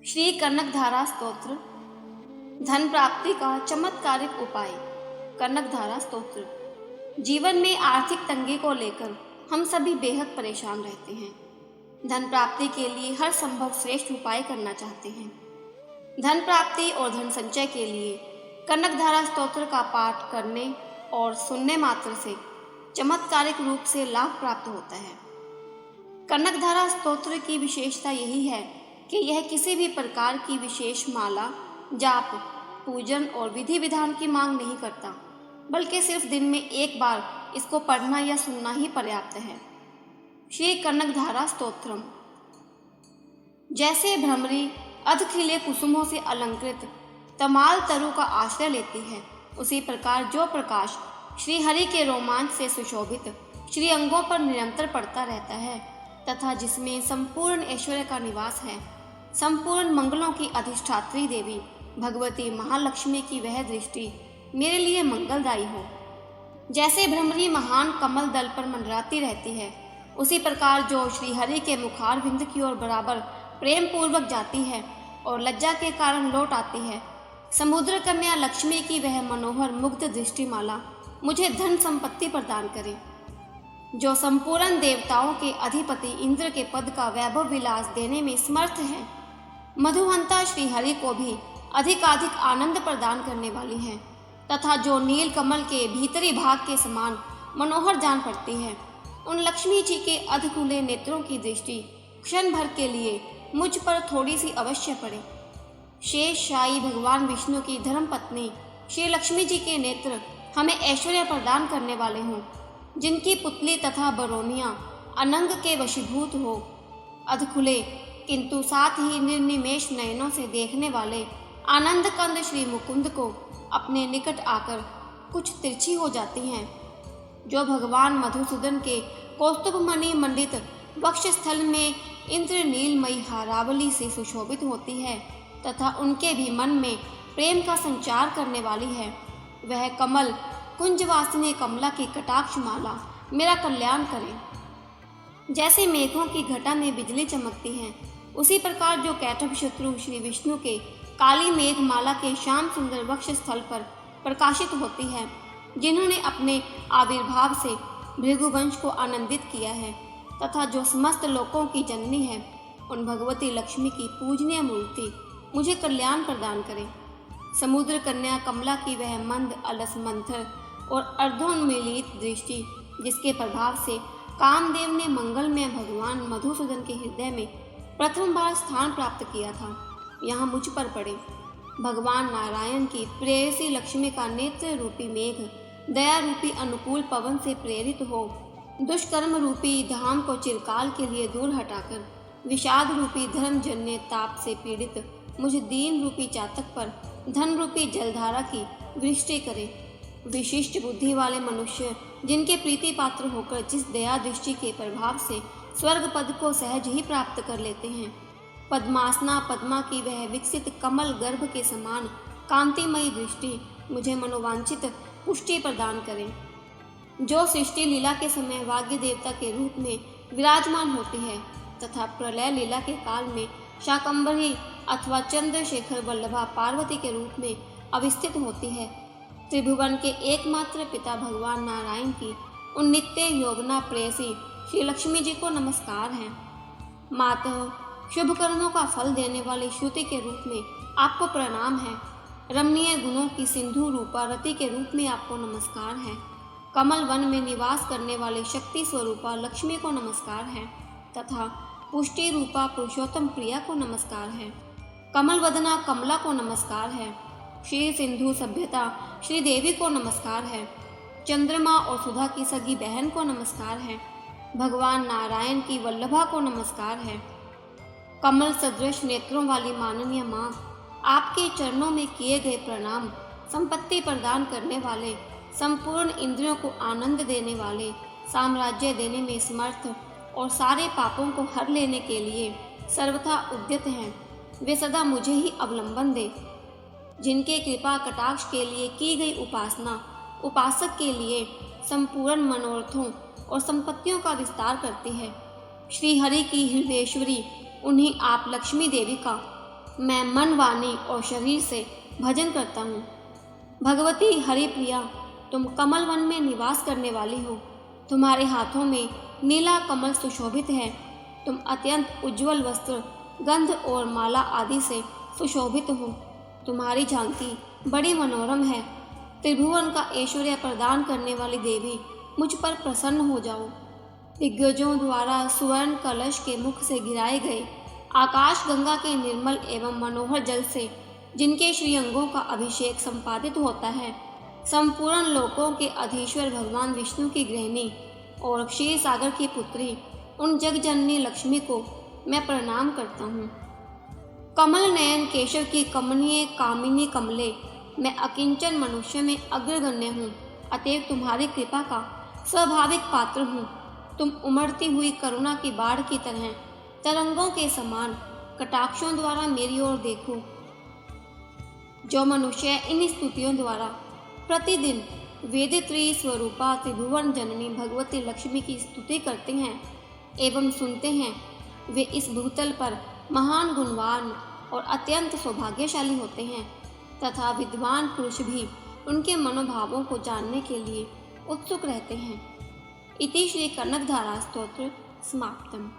श्री कनकधारा स्तोत्र। धन प्राप्ति का चमत्कारिक उपाय। कनकधारा स्तोत्र। जीवन में आर्थिक तंगी को लेकर हम सभी बेहद परेशान रहते हैं। धन प्राप्ति के लिए हर संभव श्रेष्ठ उपाय करना चाहते हैं। धन प्राप्ति और धन संचय के लिए कनकधारा स्तोत्र का पाठ करने और सुनने मात्र से चमत्कारिक रूप से लाभ प्राप्त होता है। कनकधारा स्तोत्र की विशेषता यही है कि यह किसी भी प्रकार की विशेष माला, जाप, पूजन और विधि विधान की मांग नहीं करता, बल्कि सिर्फ दिन में एक बार इसको पढ़ना या सुनना ही पर्याप्त है। श्री कनकधारा स्तोत्रम। जैसे भ्रमरी अधखिले कुसुमों से अलंकृत तमाल तरु का आश्रय लेती है, उसी प्रकार जो प्रकाश श्री हरि के रोमांच से सुशोभित श्री अंगों पर निरंतर पड़ता रहता है तथा जिसमें संपूर्ण ऐश्वर्य का निवास है, संपूर्ण मंगलों की अधिष्ठात्री देवी भगवती महालक्ष्मी की वह दृष्टि मेरे लिए मंगलदायी हो। जैसे भ्रमरी महान कमल दल पर मंडराती रहती है, उसी प्रकार जो श्री हरि के मुखार बिंद की ओर बराबर प्रेम पूर्वक जाती है और लज्जा के कारण लौट आती है, समुद्र कन्या लक्ष्मी की वह मनोहर मुग्ध दृष्टिमाला मुझे धन संपत्ति प्रदान करे। जो संपूर्ण देवताओं के अधिपति इंद्र के पद का वैभव विलास देने में समर्थ है, मधुवंता श्री हरि को भी अधिकाधिक आनंद प्रदान करने वाली है तथा जो नील कमल के भीतरी भाग के समान मनोहर जान पड़ती है, उन लक्ष्मी जी के अधखुले नेत्रों की दृष्टि क्षण भर के लिए मुझ पर थोड़ी सी अवश्य पड़े। शेष शाही भगवान विष्णु की धर्मपत्नी श्री लक्ष्मी जी के नेत्र हमें ऐश्वर्य प्रदान करने वाले हों, जिनकी पुतली तथा बरौनियां अनंग के वशीभूत हो। अधखुले किंतु साथ ही निर्निमेष नयनों से देखने वाले आनंद कंद श्री मुकुंद को अपने निकट आकर कुछ तिरछी हो जाती हैं। जो भगवान मधुसूदन के कौस्तुभ मणि मंडित वक्षस्थल में इंद्र नीलमयी हारावली से सुशोभित होती है तथा उनके भी मन में प्रेम का संचार करने वाली है, वह कमल कुंजवासिनी कमला की कटाक्ष माला मेरा कल्याण करे। जैसे मेघों की घटा में बिजली चमकती है, उसी प्रकार जो कैटभ शत्रु श्री विष्णु के काली मेघ माला के श्याम सुंदर वक्ष स्थल पर प्रकाशित होती है, जिन्होंने अपने आविर्भाव से भृगुवंश को आनंदित किया है तथा जो समस्त लोकों की जननी है, उन भगवती लक्ष्मी की पूजनीय मूर्ति मुझे कल्याण प्रदान करे। समुद्र कन्या कमला की वह मंद अलस मंथर और अर्धोन्मीलित दृष्टि, जिसके प्रभाव से कामदेव ने मंगलमय भगवान मधुसूदन के हृदय में प्रथम बार स्थान प्राप्त किया था, यहाँ मुझ पर पड़े। भगवान नारायण की प्रेयसी लक्ष्मी का नेत्र रूपी मेघ दया रूपी अनुकूल पवन से प्रेरित हो दुष्कर्म रूपी धाम को चिरकाल के लिए दूर हटाकर विषाद रूपी धर्मजन्य ताप से पीड़ित मुझ दीन रूपी चातक पर धन रूपी जलधारा की वृष्टि करे। विशिष्ट बुद्धि वाले मनुष्य जिनके प्रीति पात्र होकर जिस दया दृष्टि के प्रभाव से स्वर्ग पद को सहज ही प्राप्त कर लेते हैं, पद्मासना पद्मा की वह विकसित कमल गर्भ के समान कांतिमयी दृष्टि मुझे मनोवांछित पुष्टि प्रदान करे। जो सृष्टि लीला के समय वाग्य देवता के रूप में विराजमान होती है तथा प्रलय लीला के काल में शाकंभरी अथवा चंद्रशेखर वल्लभा पार्वती के रूप में अवस्थित होती है, त्रिभुवन के एकमात्र पिता भगवान नारायण की उन नित्य योगना प्रेयसी श्री लक्ष्मी जी को नमस्कार है। मातः शुभ कर्मों का फल देने वाली श्रुति के रूप में आपको प्रणाम है। रमणीय गुणों की सिंधु रूपा रति के रूप में आपको नमस्कार है। कमल वन में निवास करने वाले शक्ति स्वरूपा लक्ष्मी को नमस्कार है तथा पुष्टि रूपा पुरुषोत्तम प्रिया को नमस्कार है। कमल वदना कमला को नमस्कार है। श्री सिंधु सभ्यता श्री देवी को नमस्कार है। चंद्रमा और सुधा की सगी बहन को नमस्कार है। भगवान नारायण की वल्लभा को नमस्कार है। कमल सदृश नेत्रों वाली माननीय माँ, आपके चरणों में किए गए प्रणाम। संपत्ति प्रदान करने वाले, संपूर्ण इंद्रियों को आनंद देने वाले, साम्राज्य देने में समर्थ और सारे पापों को हर लेने के लिए सर्वथा उद्यत हैं, वे सदा मुझे ही अवलंबन दे। जिनके कृपा कटाक्ष के लिए की गई उपासना उपासक के लिए संपूर्ण मनोरथों और संपत्तियों का विस्तार करती है। श्री हरि की हृदयेश्वरी उन्हीं आप लक्ष्मी देवी का मैं मन, वाणी और शरीर से भजन करता हूँ। भगवती हरिप्रिया, तुम कमल वन में निवास करने वाली हो। तुम्हारे हाथों में नीला कमल सुशोभित है। तुम अत्यंत उज्जवल वस्त्र, गंध और माला आदि से सुशोभित हो। तुम्हारी झांकी बड़ी मनोरम है। त्रिभुवन का ऐश्वर्य प्रदान करने वाली देवी, मुझ पर प्रसन्न हो जाओ। दिग्गजों द्वारा सुवर्ण कलश के मुख से गिराए गए आकाश गंगा के निर्मल एवं मनोहर जल से, जिनके श्रीअंगों का अभिषेक संपादित होता है, संपूर्ण लोकों के अधीश्वर भगवान विष्णु की गृहिणी और क्षीर सागर की पुत्री उन जगजननी लक्ष्मी को मैं प्रणाम करता हूँ। कमल नयन केशव की कमनीय कामिनी कमले, मैं अकिंचन मनुष्य में अग्रगण्य हूँ, अतएव तुम्हारी कृपा का स्वाभाविक पात्र हूँ। तुम उमड़ती हुई करुणा की बाढ़ की तरह तरंगों के समान कटाक्षों द्वारा मेरी ओर देखो। जो मनुष्य इन स्तुतियों द्वारा प्रतिदिन वेदित्री स्वरूपा त्रिभुवन जननी भगवती लक्ष्मी की स्तुति करते हैं एवं सुनते हैं, वे इस भूतल पर महान गुणवान और अत्यंत सौभाग्यशाली होते हैं तथा विद्वान पुरुष भी उनके मनोभावों को जानने के लिए उत्सुक रहते हैं। इति श्री कनकधारा स्तोत्र समाप्तम।